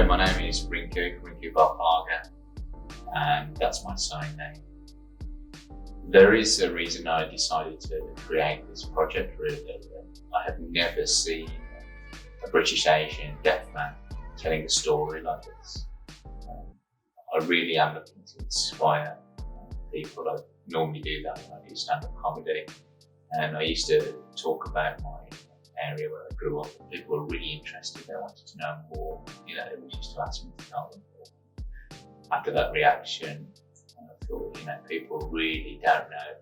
So my name is Rinkoo Barpaga, and that's my sign name. There is a reason I decided to create this project, really. I have never seen a British Asian deaf man telling a story like this. I really am looking to inspire people. I normally do that when I do stand-up comedy, and I used to talk about my area where I grew up. People were really interested, they wanted to know more, they would used to ask me to tell them more. After that reaction, I thought, people really don't know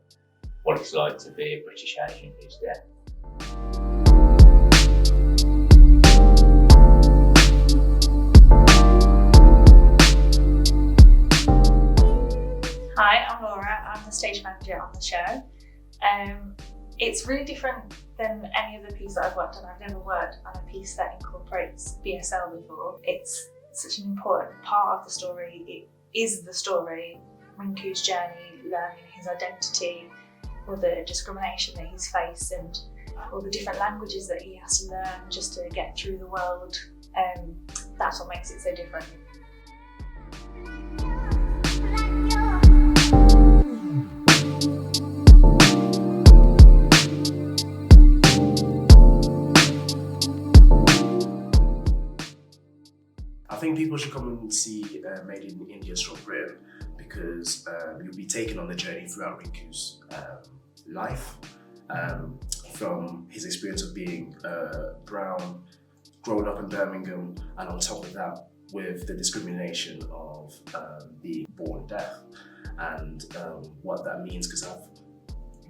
what it's like to be a British Asian who's deaf. Hi, I'm Laura. I'm the stage manager on the show. It's really different than any other piece that I've worked on. I've never worked on a piece that incorporates BSL before. It's such an important part of the story. It is the story, Rinkoo's journey, learning his identity, all the discrimination that he's faced and all the different languages that he has to learn just to get through the world. That's what makes it so different. I think people should come and see Made in India / Britain because you'll be taken on the journey throughout Rinkoo's life, from his experience of being brown, growing up in Birmingham, and on top of that with the discrimination of being born deaf and what that means, because I've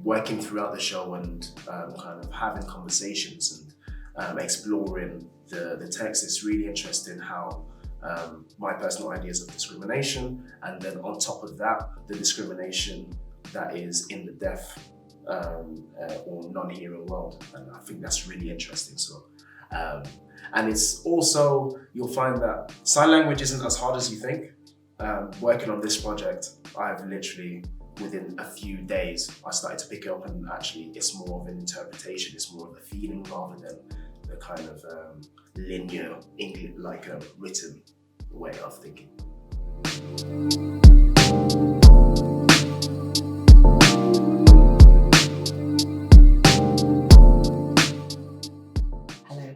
working throughout the show and kind of having conversations and exploring the text. It's really interesting how my personal ideas of discrimination, and then on top of that, the discrimination that is in the deaf or non-hearing world, and I think that's really interesting. So, and it's also, you'll find that sign language isn't as hard as you think. Working on this project, I've literally, within a few days, I started to pick it up, and actually it's more of an interpretation, it's more of a feeling rather than the kind of linear English, like a written way of thinking. Hello,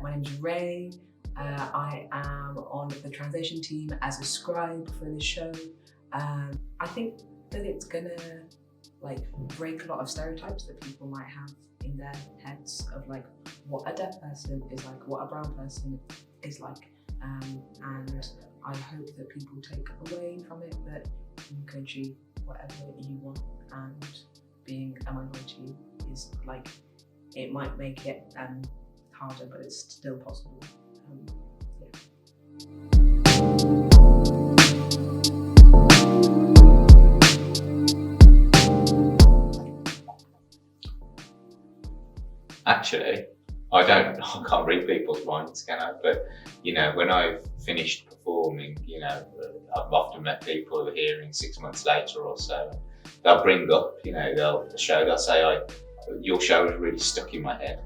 my name is Ray. I am on the translation team as a scribe for the show. I think that it's gonna break a lot of stereotypes that people might have in their heads of what a deaf person is like, what a brown person is like, and I hope that people take away from it that you can achieve whatever you want, and being a minority is it might make it harder, but it's still possible. Actually, I can't read people's minds, can I? But, when I've finished performing, I've often met people who are hearing 6 months later or so. They'll bring up, they'll say, your show is really stuck in my head.